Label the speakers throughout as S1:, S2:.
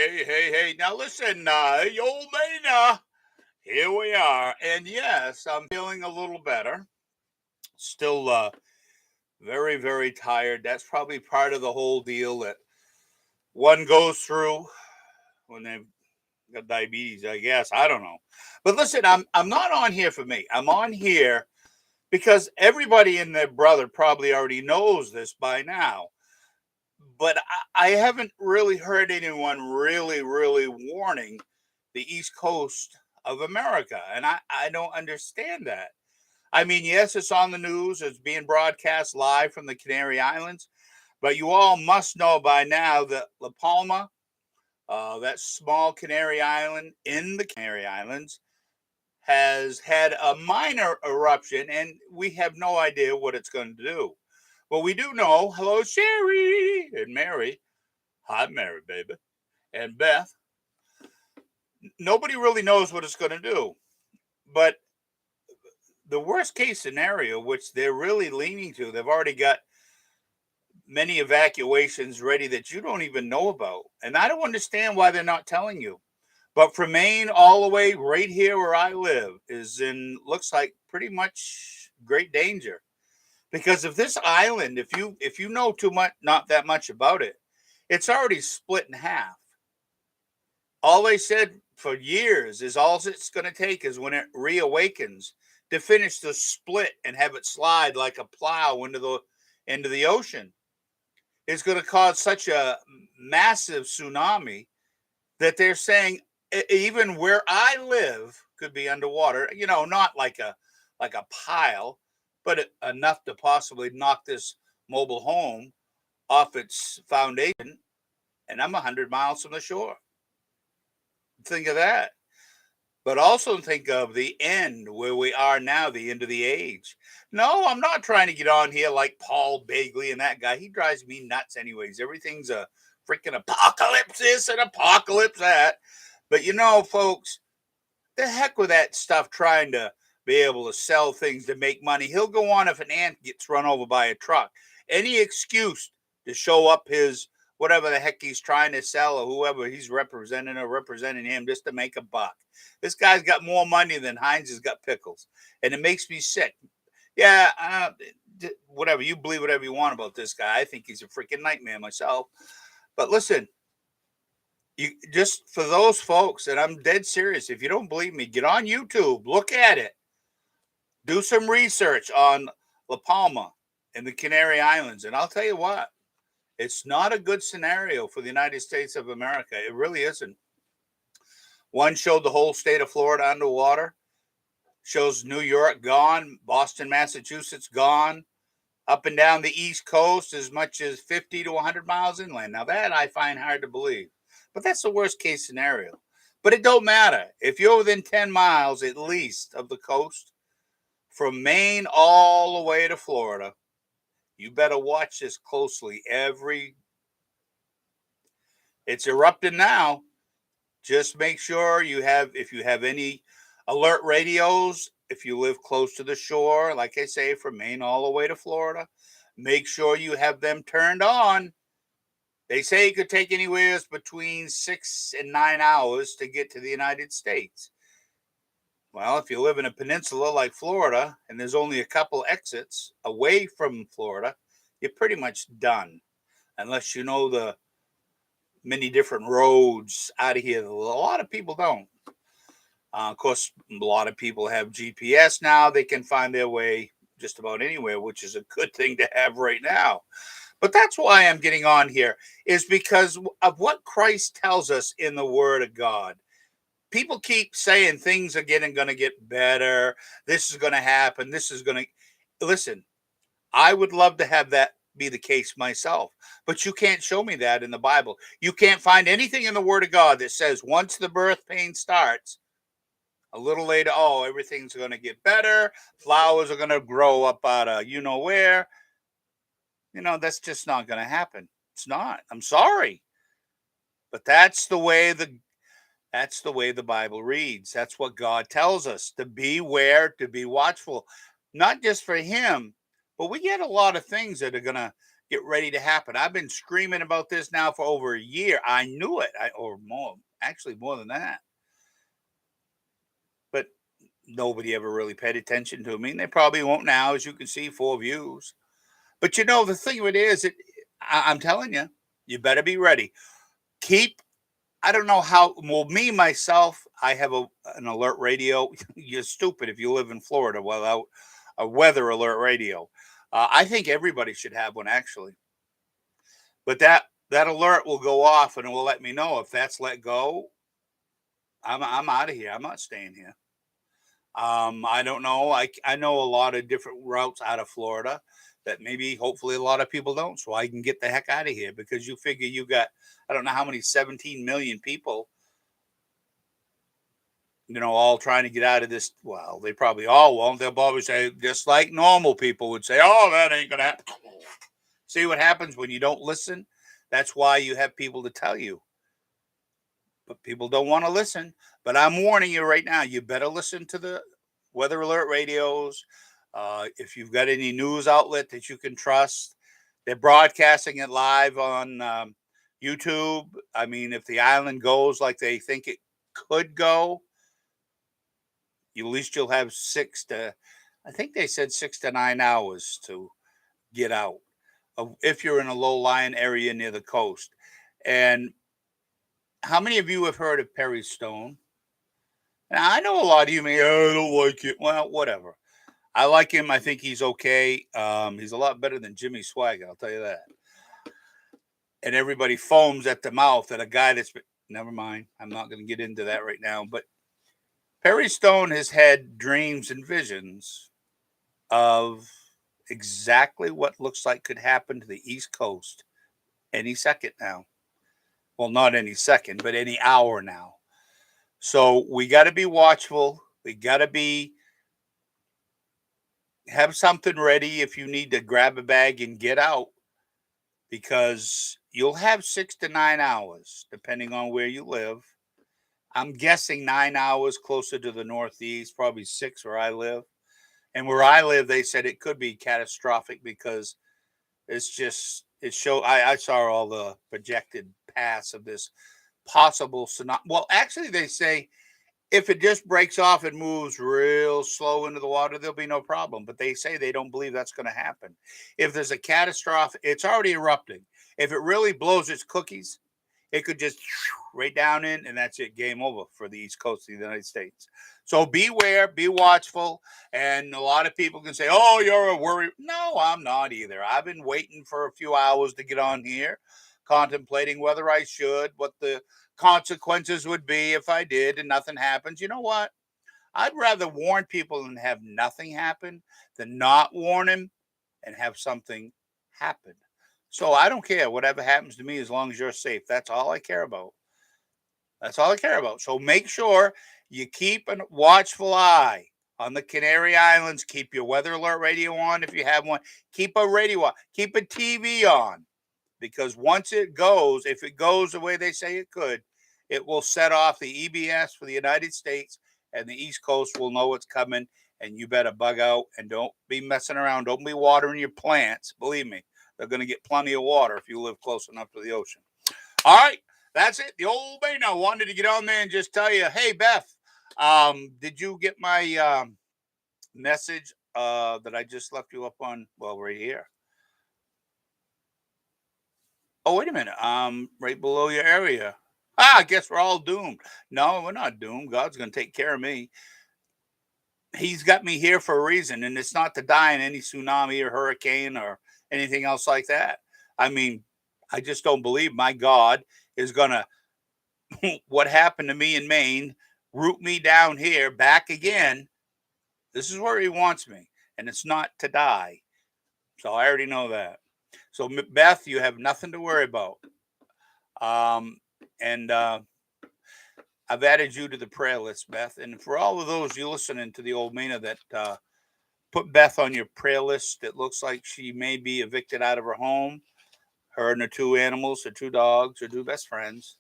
S1: Hey. Now listen, hey, old man, here we are. And yes, I'm feeling a little better. Still very, very tired. That's probably part of the whole deal that one goes through when they've got diabetes, I guess. I don't know. But listen, I'm not on here for me. I'm on here because everybody and their brother probably already knows this by now. But I haven't really heard anyone really warning the East Coast of America. And I don't understand that. I mean, yes, it's on the news, it's being broadcast live from the Canary Islands, but you all must know by now that La Palma, that small Canary Island in the Canary Islands, has had a minor eruption, and we have no idea what it's going to do. But we do know, hello, Sherry and Mary. Hi, Mary, baby. And Beth. Nobody really knows what it's going to do. But the worst case scenario, which they're really leaning to, they've already got many evacuations ready that you don't even know about. And I don't understand why they're not telling you. But from Maine all the way right here where I live is in looks like pretty much great danger. Because if this island, if you know too much not that much about it, it's already split in half. All they said for years is all it's going to take is when it reawakens to finish the split and have it slide like a plow into the ocean. It's going to cause such a massive tsunami that they're saying even where I live could be underwater. Not like a pile, but enough to possibly knock this mobile home off its foundation. And I'm 100 miles from the shore. Think of that. But also think of the end where we are now, the end of the age. No, I'm not trying to get on here like Paul Bagley and that guy. He drives me nuts, anyways. Everything's a freaking apocalypse this and apocalypse that. But folks, the heck with that stuff trying to be able to sell things to make money. He'll go on if an ant gets run over by a truck. Any excuse to show up his whatever the heck he's trying to sell or whoever he's representing him just to make a buck. This guy's got more money than Heinz has got pickles. And it makes me sick. Yeah, whatever. You believe whatever you want about this guy. I think he's a freaking nightmare myself. But listen, you just for those folks, and I'm dead serious. If you don't believe me, get on YouTube, look at it, do some research on La Palma and the Canary Islands, and I'll tell you what, it's not a good scenario for the United States of America. It really isn't. One showed the whole state of Florida underwater, shows New York gone, Boston, Massachusetts gone, up and down the East Coast as much as 50 to 100 miles inland. Now that I find hard to believe, but that's the worst case scenario. But it don't matter. If you're within 10 miles at least of the coast, from Maine all the way to Florida, you better watch this closely. It's erupting now. Just make sure if you have any alert radios, if you live close to the shore, like I say, from Maine all the way to Florida, make sure you have them turned on. They say it could take anywhere between 6 and 9 hours to get to the United States. Well, if you live in a peninsula like Florida and there's only a couple exits away from Florida, you're pretty much done. Unless you know the many different roads out of here. A lot of people don't. Of course, a lot of people have GPS now. They can find their way just about anywhere, which is a good thing to have right now. But that's why I'm getting on here, is because of what Christ tells us in the Word of God. People keep saying things are going to get better. This is going to happen. This is going to. Listen, I would love to have that be the case myself, but you can't show me that in the Bible. You can't find anything in the Word of God that says once the birth pain starts, a little later, oh, everything's going to get better. Flowers are going to grow up out of you know where. That's just not going to happen. It's not. I'm sorry, but that's the way the Bible reads. That's what God tells us, to beware, to be watchful, not just for him, but we get a lot of things that are going to get ready to happen. I've been screaming about this now for over a year. I knew it, or more, actually more than that. But nobody ever really paid attention to me, and they probably won't now. As you can see, 4 views. But the thing of it is, I'm telling you, you better be ready. Keep. I don't know how. Well, me myself, I have an alert radio. You're stupid if you live in Florida without a weather alert radio. I think everybody should have one actually. But that alert will go off and it will let me know if that's let go. I'm out of here. I'm not staying here. I don't know. I know a lot of different routes out of Florida that maybe hopefully a lot of people don't, so I can get the heck out of here because you figure you got I don't know how many 17 million people, all trying to get out of this. Well, they probably all won't. They'll probably say just like normal people would say, "Oh, that ain't gonna happen." See what happens when you don't listen? That's why you have people to tell you. But people don't want to listen. But I'm warning you right now, you better listen to the weather alert radios. If you've got any news outlet that you can trust, they're broadcasting it live on YouTube. I mean, if the island goes like they think it could go, at least you'll have I think they said 6 to 9 hours to get out if you're in a low lying area near the coast. And how many of you have heard of Perry Stone? Now, I know a lot of you may, "Oh, I don't like it." Well, whatever. I like him. I think he's okay. He's a lot better than Jimmy Swagger, I'll tell you that. And everybody foams at the mouth at a guy that's been, never mind. I'm not going to get into that right now. But Perry Stone has had dreams and visions of exactly what looks like could happen to the East Coast any second now. Well, not any second, but any hour now. So we got to be watchful. We got to be have something ready if you need to grab a bag and get out because you'll have 6 to 9 hours depending on where you live. I'm guessing 9 hours closer to the Northeast, probably six where I live. And where I live, they said it could be catastrophic because it showed. I saw all the projected paths of this possible tsunami. Well, actually, they say if it just breaks off and moves real slow into the water, there'll be no problem. But they say they don't believe that's going to happen. If there's a catastrophe, it's already erupting. If it really blows its cookies, it could just right down in, and that's it. Game over for the East Coast of the United States. So beware, be watchful. And a lot of people can say, "Oh, you're a worry." No, I'm not either. I've been waiting for a few hours to get on here, contemplating whether I should, what the consequences would be if I did, and nothing happens. You know what? I'd rather warn people and have nothing happen than not warn them and have something happen. So I don't care whatever happens to me as long as you're safe. That's all I care about. That's all I care about. So make sure you keep a watchful eye on the Canary Islands. Keep your weather alert radio on if you have one. Keep a radio on. Keep a TV on because once it goes, if it goes the way they say it could, it will set off the EBS for the United States and the East Coast will know it's coming. And you better bug out and don't be messing around. Don't be watering your plants. Believe me, they're going to get plenty of water if you live close enough to the ocean. All right, that's it. The old man. I wanted to get on there and just tell you, hey Beth, did you get my message that I just left you up on? Well, right here. Oh, wait a minute. Right below your area. I guess we're all doomed. No, we're not doomed. God's going to take care of me. He's got me here for a reason, and it's not to die in any tsunami or hurricane or anything else like that. I mean, I just don't believe my God is going to what happened to me in Maine, root me down here back again. This is where he wants me, and it's not to die. So I already know that. So Beth, you have nothing to worry about. Um, and I've added you to the prayer list, Beth. And for all of those you listening to the old Mina that put Beth on your prayer list, it looks like she may be evicted out of her home. Her and her two animals, her two dogs, her two best friends.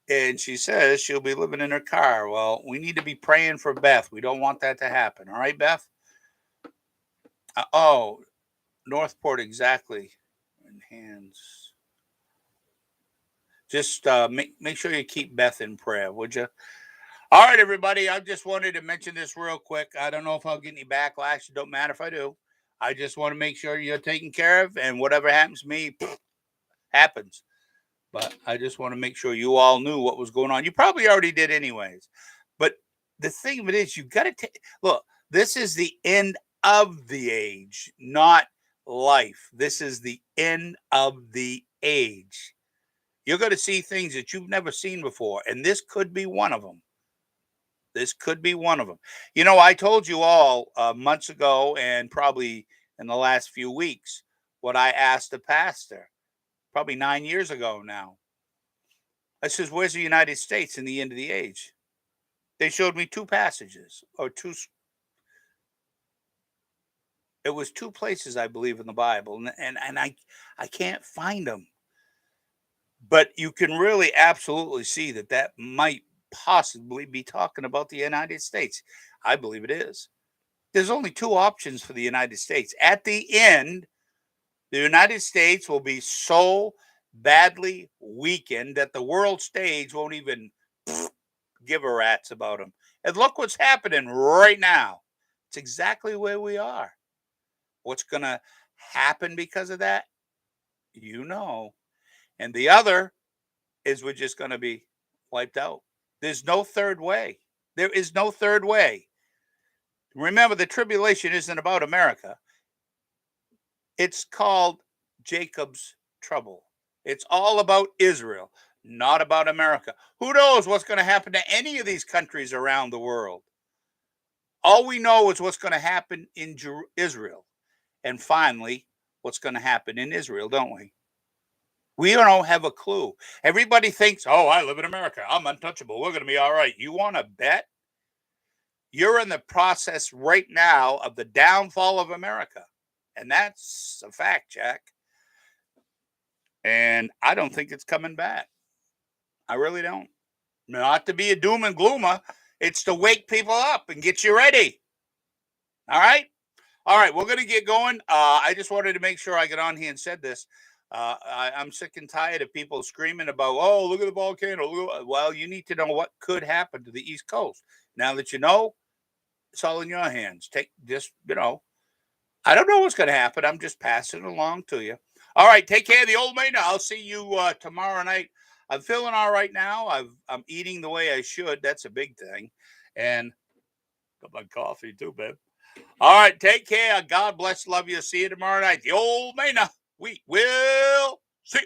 S1: And she says she'll be living in her car. Well, we need to be praying for Beth. We don't want that to happen. All right, Beth? Oh, Northport exactly. Enhance. Just make sure you keep Beth in prayer, would you? All right, everybody. I just wanted to mention this real quick. I don't know if I'll get any backlash. It don't matter if I do. I just want to make sure you're taken care of, and whatever happens to me happens. But I just want to make sure you all knew what was going on. You probably already did, anyways. But the thing of it is, you got to take look. This is the end of the age, not life. This is the end of the age. You're going to see things that you've never seen before, and this could be one of them. This could be one of them. You know, I told you all months ago, and probably in the last few weeks, what I asked the pastor, probably 9 years ago now. I says, "Where's the United States in the end of the age?" They showed me two passages, or two. It was two places, I believe, in the Bible, and I can't find them. But you can really absolutely see that that might possibly be talking about the United States. I believe it is. There's only two options for the United States. At the end, the United States will be so badly weakened that the world stage won't even give a rat's about them. And look what's happening right now. It's exactly where we are. What's going to happen because of that? You know. And the other is we're just going to be wiped out. There's no third way. There is no third way. Remember, the tribulation isn't about America. It's called Jacob's trouble. It's all about Israel, not about America. Who knows what's going to happen to any of these countries around the world? All we know is what's going to happen in Israel. And finally, what's going to happen in Israel, don't we? We don't have a clue. Everybody thinks, oh, I live in America. I'm untouchable. We're going to be all right. You want to bet? You're in the process right now of the downfall of America. And that's a fact, Jack. And I don't think it's coming back. I really don't. Not to be a doom and gloomer. It's to wake people up and get you ready. All right? All right, we're going to get going. I just wanted to make sure I got on here and said this. I'm sick and tired of people screaming about, oh, look at the volcano. Well, you need to know what could happen to the East Coast. Now that you know, it's all in your hands. Take just, I don't know what's going to happen. I'm just passing it along to you. All right, take care of the old man. I'll see you tomorrow night. I'm feeling all right now. I'm eating the way I should. That's a big thing. And got my coffee too, babe. All right, take care. God bless. Love you. See you tomorrow night. The old man. We will see.